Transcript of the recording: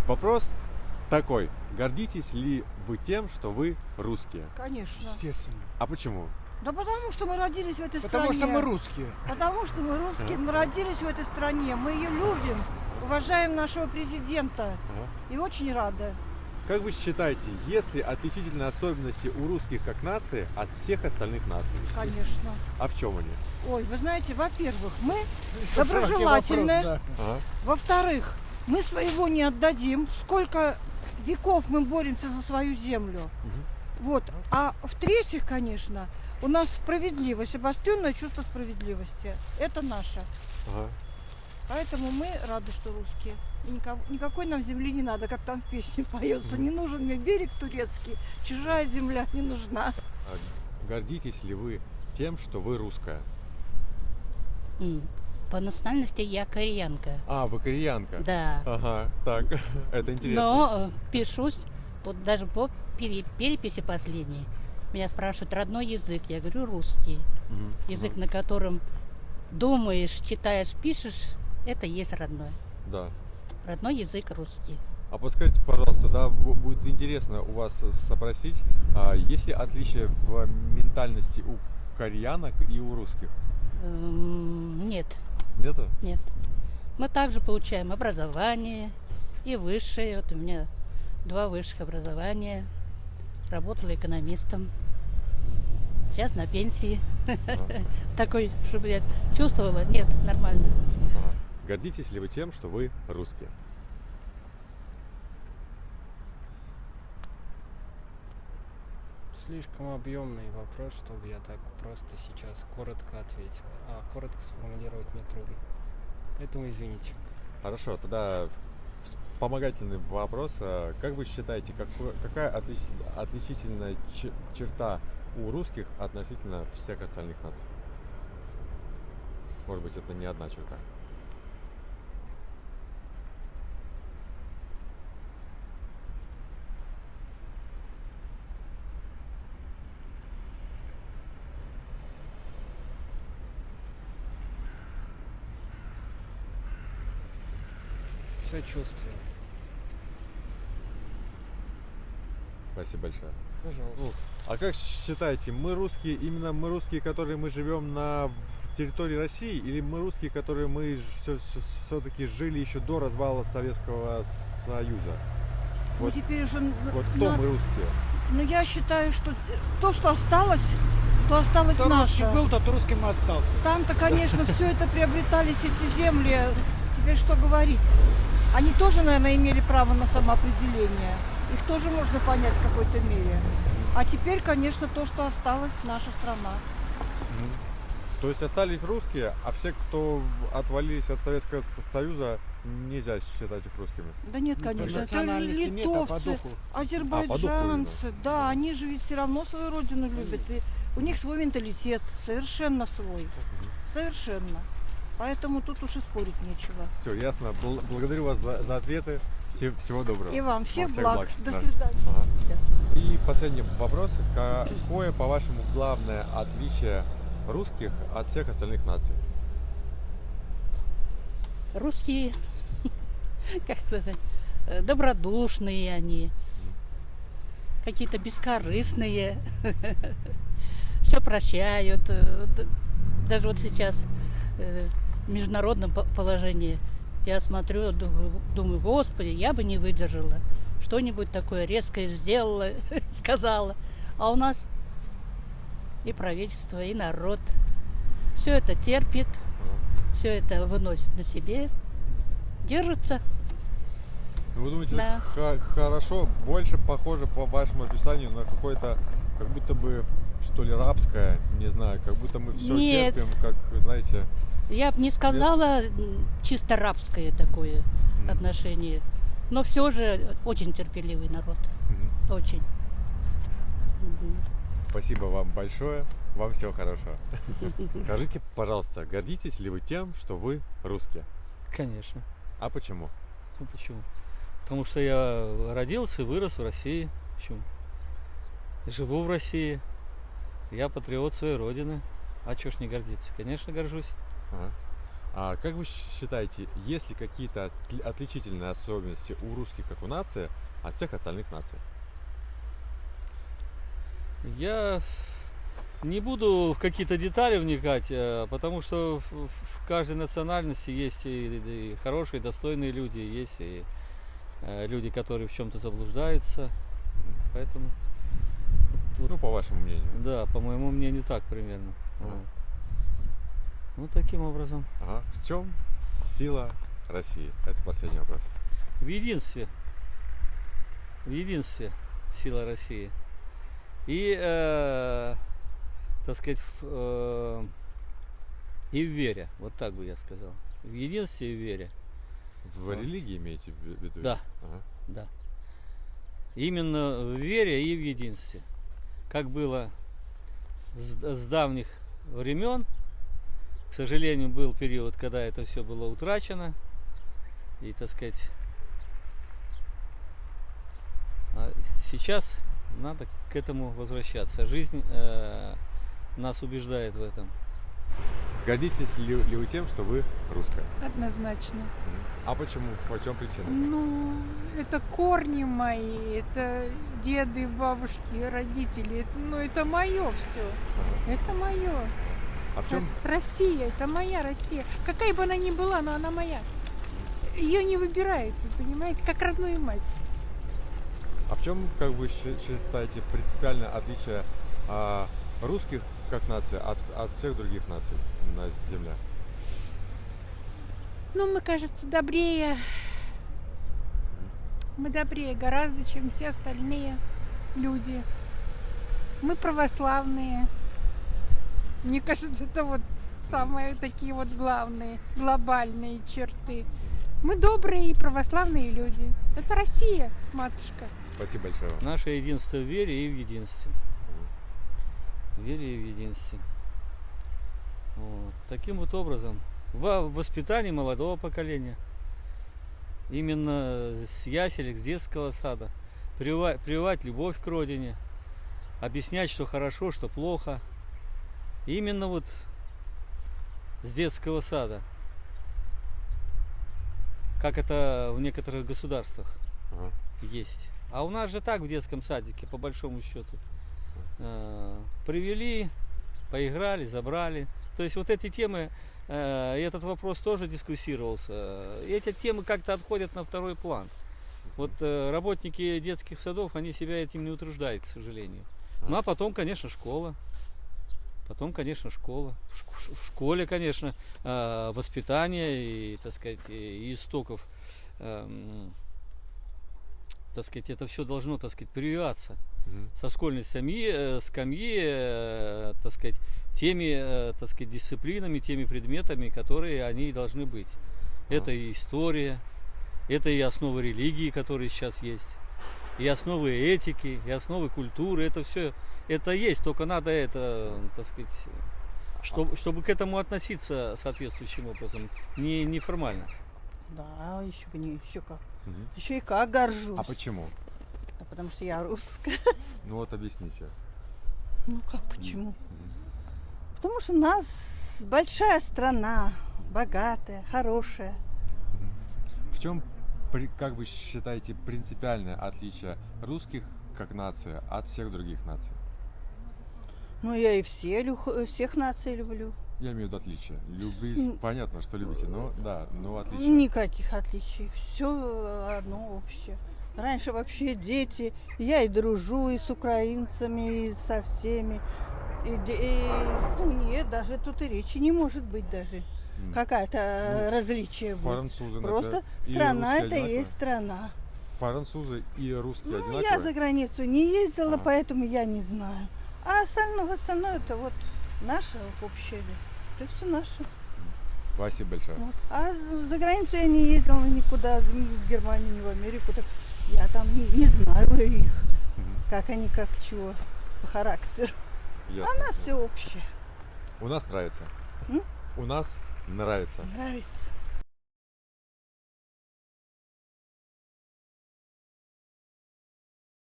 Вопрос такой. Гордитесь ли вы тем, что вы русские? Конечно. Естественно. А почему? Да потому что мы родились в этой Потому стране. что мы русские. Потому что мы русские, мы родились в этой стране, мы ее любим, уважаем нашего президента и очень рады. Как вы считаете, есть ли отличительные особенности у русских как нации от всех остальных наций? Конечно. А в чем они? Ой, вы знаете, во-первых, мы Широкий доброжелательны. вопрос, да. Ага. Во-вторых, мы своего не отдадим. Сколько веков мы боремся за свою землю. Вот. А в-третьих, конечно, у нас справедливость, обостренное чувство справедливости. Это наше. Ага. Поэтому мы рады, что русские. И никакой нам земли не надо, как там в песне поется. Не нужен мне берег турецкий, чужая земля не нужна. А гордитесь ли вы тем, что вы русская? По национальности я кореянка. А, вы кореянка? Да. Ага, так, это интересно. Но пишусь, вот даже по переписи последней, меня спрашивают родной язык. Я говорю русский. Язык, на котором думаешь, читаешь, пишешь, это есть родной. Да. Родной язык русский. А подскажите, пожалуйста, да, будет интересно у вас спросить, есть ли отличия в ментальности у кореянок и у русских? Нет, Нет? нет. Мы также получаем образование и высшее. Вот у меня 2 высших образования. Работала экономистом. Сейчас на пенсии. Такой, чтобы я чувствовала. Нет, нормально. Гордитесь ли вы тем, что вы русские? Слишком объемный вопрос, чтобы я так просто сейчас коротко ответил. А коротко сформулировать мне трудно. Поэтому извините. Хорошо, тогда вспомогательный вопрос. Как вы считаете, какая отличительная черта у русских относительно всех остальных наций? Может быть, это не одна черта. Сочувствие. Спасибо большое. Пожалуйста. А как считаете, мы русские, именно мы русские, которые мы живем на территории России, или мы русские, которые мы все-таки жили еще до развала Советского Союза? Ну, теперь уже... Вот кто мы русские? Ну, я считаю, что то, что осталось, то осталось Кто русский наше. был, тот русским и остался. Там-то, конечно, все это приобретались, эти земли. Теперь что говорить? Они тоже, наверное, имели право на самоопределение. Их тоже можно понять в какой-то мере. А теперь, конечно, то, что осталось, наша страна. То есть остались русские, а все, кто отвалились от Советского Союза, нельзя считать их русскими? Да нет, конечно. Это национальности нет, а по литовцы, духу. азербайджанцы. Да, они же ведь все равно свою родину любят. И у них свой менталитет, совершенно свой. Совершенно. Поэтому тут уж и спорить нечего. Все, ясно. Благодарю вас за ответы. Всего доброго. И вам всех всех благ. До Да. свидания. Ага. Всё. И последний вопрос. Какое, по-вашему, главное отличие русских от всех остальных наций? Русские, как сказать, добродушные они, какие-то бескорыстные, все прощают. Даже вот сейчас в международном положении я смотрю, думаю, Господи, я бы не выдержала, что-нибудь такое резкое сделала, сказала. А у нас и правительство, и народ все это терпит, все это выносит на себе, держится. Вы думаете, Да. хорошо, больше похоже по вашему описанию на какое-то, как будто бы, что ли, рабское, не знаю, как будто мы все Нет. терпим, как, знаете... Я бы не сказала чисто рабское такое отношение, но все же очень терпеливый народ, очень. Спасибо вам большое, вам всего хорошего. Скажите, пожалуйста, гордитесь ли вы тем, что вы русские? Конечно. А почему? Ну почему? Потому что я родился и вырос в России. Почему? Живу в России. Я патриот своей родины. А чё ж не гордиться? Конечно, горжусь. Ага. А как вы считаете, есть ли какие-то отличительные особенности у русских как у нации от всех остальных наций? Я не буду в какие-то детали вникать, потому что в каждой национальности есть и хорошие, достойные люди, есть и люди, которые в чем-то заблуждаются. Поэтому, Ну, по вашему мнению. да, по моему мнению, так примерно. Ага. Вот. Ну, таким образом. Ага. В чем сила России? Это последний вопрос. В единстве сила России. И, так сказать, и в вере. Вот так бы я сказал. В единстве и в вере. В религии имеете в виду? Да. Ага. Да. Именно в вере и в единстве. Как было с давних времен, к сожалению, был период, когда это все было утрачено. И, так сказать, сейчас надо к этому возвращаться. Жизнь нас убеждает в этом. Гордитесь ли вы тем, что вы русская? Однозначно. А почему? По чем причина? Ну, это корни мои, это деды, бабушки, родители. Это мое все. Ага. Это мое. А в чем? Россия, это моя Россия. Какая бы она ни была, но она моя. Ее не выбирают, вы понимаете, как родную мать. А в чем, как вы считаете, принципиальное отличие русских как нации от всех других наций на Земле? Ну, мы, кажется, добрее. Мы добрее гораздо, чем все остальные люди. Мы православные. Мне кажется, это вот самые такие вот главные, глобальные черты. Мы добрые и православные люди. Это Россия, матушка. Спасибо большое вам. Наше единство в вере и в единстве. В вере и в единстве. Вот. Таким вот образом, в воспитании молодого поколения, именно с яселек, с детского сада, прививать любовь к родине, объяснять, что хорошо, что плохо. Именно вот с детского сада, как это в некоторых государствах Ага. есть. А у нас же так в детском садике, по большому счету. Привели, поиграли, забрали. То есть вот эти темы, этот вопрос тоже дискуссировался. И эти темы как-то отходят на второй план. Вот работники детских садов, они себя этим не утруждают, к сожалению. Ну а потом, конечно, школа. В школе, конечно, воспитание и, так сказать, и истоков, так сказать, это все должно, так сказать, прививаться со школьной скамьи, так сказать, теми, так сказать, дисциплинами, теми предметами, которые они должны быть. Это и история, это и основы религии, которые сейчас есть, и основы этики, и основы культуры, это все, это есть, только надо это, так сказать, чтобы к этому относиться соответствующим образом, не формально. Да, еще бы не, еще как. Мгм. Еще и как горжусь. А почему? Да потому что я русская. Ну вот объясните. Ну как почему? Потому что у нас большая страна, богатая, хорошая. В чем, как вы считаете, принципиальное отличие русских как нации от всех других наций? Ну я и всех наций люблю. Я имею в виду отличия. Понятно, что любите, но да, но отличия. Никаких отличий. Все одно общее. Раньше вообще дети, я и дружу и с украинцами, и со всеми. Нет, даже тут и речи не может быть даже. Какая-то различие будет. Французы, Просто или страна русские это и одинаковые? есть страна. Французы и русские Ну, одинаковые? я за границу не ездила, А. поэтому я не знаю. А остальное это вот наше общее. Это все наше. Спасибо большое. Вот. А за границу я не ездила никуда, ни в Германию, ни в Америку. Так я там не знаю их, как они, как чего, по характеру. Ясно. А у нас все общее. У нас нравится. М? У нас нравится. Нравится.